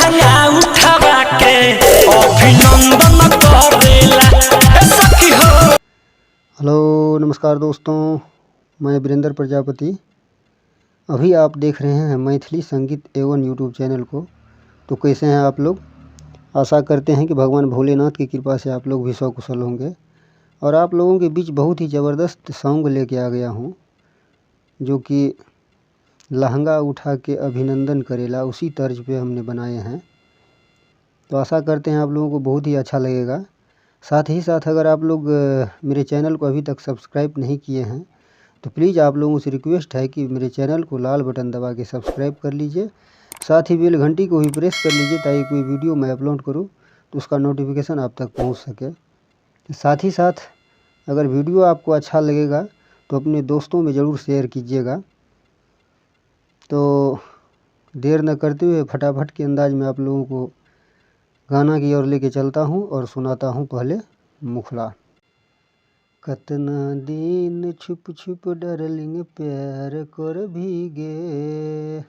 लहंगा उठावा के अभिनंदन करेला सखी हो। हेलो नमस्कार दोस्तों, मैं वीरेंद्र प्रजापति। अभी आप देख रहे हैं मैथिली संगीत एवं यूट्यूब चैनल को। तो कैसे हैं आप लोग? आशा करते हैं कि भगवान भोलेनाथ की कृपा से आप लोग भी सकुशल होंगे। और आप लोगों के बीच बहुत ही ज़बरदस्त सॉन्ग लेके आ गया हूँ, जो कि लहंगा उठा के अभिनंदन करेला उसी तर्ज पे हमने बनाए हैं। तो आशा करते हैं आप लोगों को बहुत ही अच्छा लगेगा। साथ ही साथ अगर आप लोग मेरे चैनल को अभी तक सब्सक्राइब नहीं किए हैं तो प्लीज़ आप लोगों से रिक्वेस्ट है कि मेरे चैनल को लाल बटन दबा के सब्सक्राइब कर लीजिए। साथ ही बेल घंटी को भी प्रेस कर लीजिए ताकि कोई वीडियो मैं अपलोड करूं तो उसका नोटिफिकेशन आप तक पहुंच सके। साथ ही साथ अगर वीडियो आपको अच्छा लगेगा तो अपने दोस्तों में ज़रूर शेयर कीजिएगा। तो देर न करते हुए फटाफट के अंदाज में आप लोगों को गाना की ओर लेके चलता हूँ और सुनाता हूँ पहले मुखड़ा। कतना दिन छुप छुप डार्लिंग प्यार कर भीगे,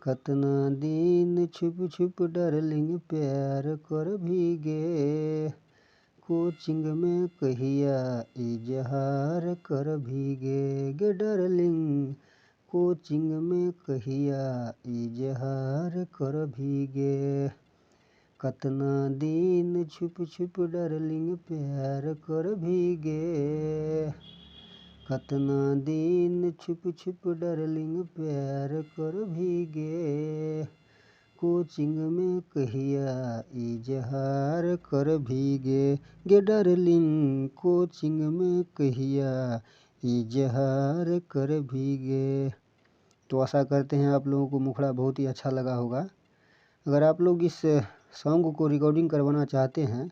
कतना दिन छुप छुप डार्लिंग प्यार कर भीगे, कोचिंग में कहिया इजहार कर भीगे गे डार्लिंग, कोचिंग में कहिया इजहार कर भीगे, कतना दिन छुप छुप डार्लिंग प्यार कर भीगे, कतना दिन छुप छुप डार्लिंग प्यार कर भीगे, कोचिंग में कहिया इजहार कर भीगे गे डार्लिंग, कोचिंग में कहिया इजहार कर भीगे। तो आशा करते हैं आप लोगों को मुखड़ा बहुत ही अच्छा लगा होगा। अगर आप लोग इस सॉन्ग को रिकॉर्डिंग करवाना चाहते हैं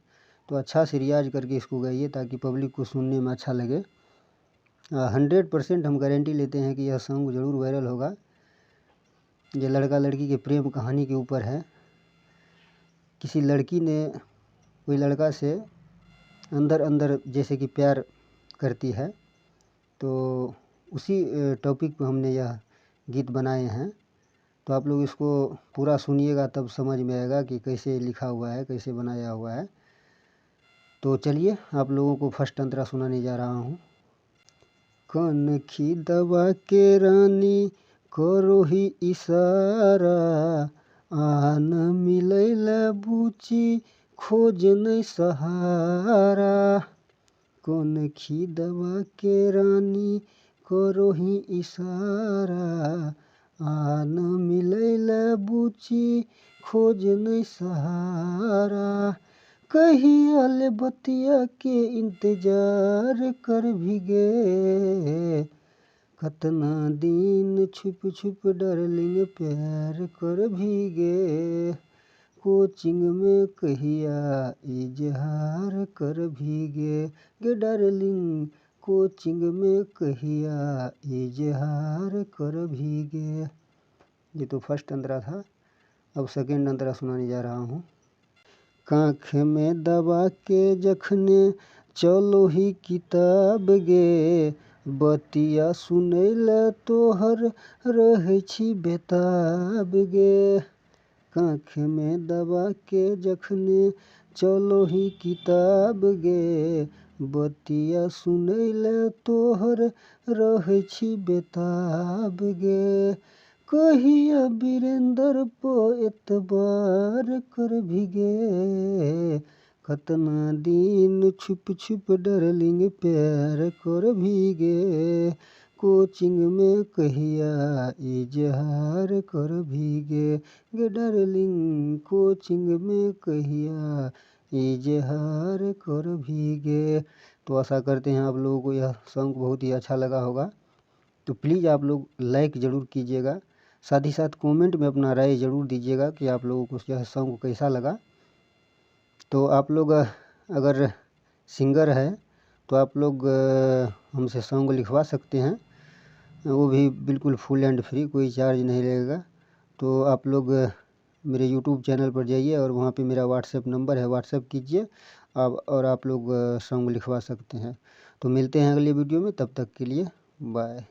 तो अच्छा से रियाज करके इसको गाइए ताकि पब्लिक को सुनने में अच्छा लगे। 100% हम गारंटी लेते हैं कि यह सॉन्ग ज़रूर वायरल होगा। ये लड़का लड़की के प्रेम कहानी के ऊपर है। किसी लड़की ने कोई लड़का से अंदर अंदर जैसे कि प्यार करती है, तो उसी टॉपिक पर हमने यह गीत बनाए हैं। तो आप लोग इसको पूरा सुनिएगा तब समझ में आएगा कि कैसे लिखा हुआ है, कैसे बनाया हुआ है। तो चलिए आप लोगों को फर्स्ट अंतरा सुनाने जा रहा हूँ। कनखी दबा के रानी करो ही इशारा, आन मिलैला बूची खोज नहीं सहारा, कनखी दबा के रानी करो ही इशारा, आन मिलैला बूची खोज नहीं सहारा, कहिया ले बतिया के इंतजार कर भीगे, कतना दिन छुप छुप डार्लिंग प्यार कर भीगे, कोचिंग में कहिया इजहार कर भीगे गे डार्लिंग, कोचिंग में कहिया इजहार कर भीगे। ये तो फर्स्ट अंतरा था। अब सेकेंड अंतरा सुनाने जा रहा हूँ। कांख में दबा के जखने चलो ही किताब गे, बतिया सुनैला तोहर रहै छी बेताब गे, कांख में दबा के जखने चलो ही किताब गे, बतिया सुनैला तोहर रहै छी बेताब गे, कहिया वीरेंद्र पो एतबार कर भीगे, कतना दिन छुप छुप डार्लिंग प्यार कर भीगे, कोचिंग में कहिया इजहार कर भीगे गे डार्लिंग, कोचिंग में कहिया इजहार कर भीगे। तो आशा करते हैं आप लोगों को यह सॉन्ग बहुत ही अच्छा लगा होगा। तो प्लीज़ आप लोग लाइक ज़रूर कीजिएगा। साथ ही साथ कमेंट में अपना राय ज़रूर दीजिएगा कि आप लोगों को यह सॉन्ग कैसा लगा। तो आप लोग अगर सिंगर है तो आप लोग हमसे सॉन्ग लिखवा सकते हैं, वो भी बिल्कुल फुल एंड फ्री, कोई चार्ज नहीं लगेगा। तो आप लोग मेरे यूट्यूब चैनल पर जाइए और वहाँ पे मेरा व्हाट्सएप नंबर है, व्हाट्सएप कीजिए और आप लोग सॉन्ग लिखवा सकते हैं। तो मिलते हैं अगले वीडियो में, तब तक के लिए बाय।